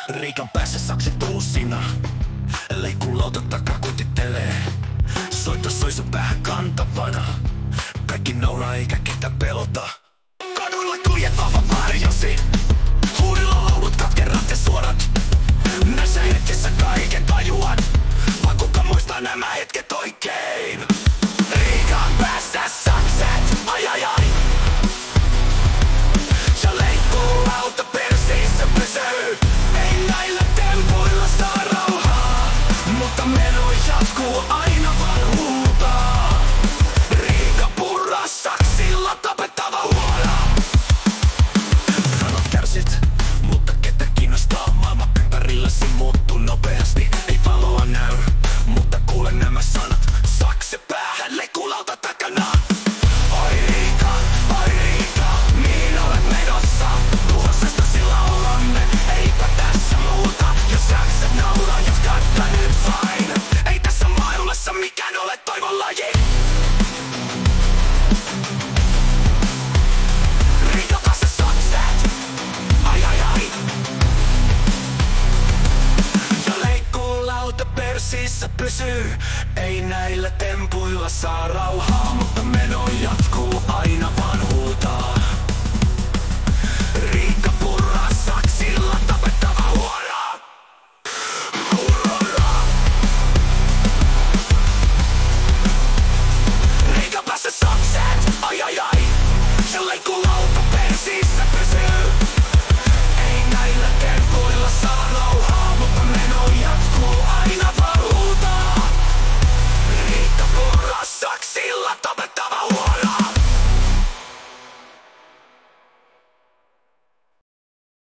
Riikan päässä sakset uusina. Leikkulauta takakutittelee. Soitto soi sun päähän kantavana. Kaikki nauraa eikä ketä pelota. Kaduilla kuljettava varjosi. Huudilla laulut katkerat ja suorat. Näissä hetkessä kaiken tajuat. Vaan kuka muistaa nämä hetket oikein? Riikan päässä sakset, ai ai ai. Ja leikkulauta persiissä pysyy. Ei näillä tempoilla saa rauhaa, mutta meno jatkuu aina vaan huutaa. Riika purra saksilla tapettava huola. Sanot kärsit, mutta ketä kiinnostaa? Maailma ympärilläsi muuttuu nopeasti. Ei valoa näy, mutta kuule nämä sanat. Sakse päähän, leikkulauta takana. Oi Riika, mihin olet menossa? Tuhoisesta sillä olamme, eipä tässä muuta. Jos sakset nauraa, jatka nyt vain. Ei tässä maailmassa mikään ole toivon laji. Riika päässä sakset, ai ai ai. Ja leikkulauta persiissä pysyy. Ei näillä tempuilla saa rauhaa, mutta meno jatkuu aina vaan huutaa.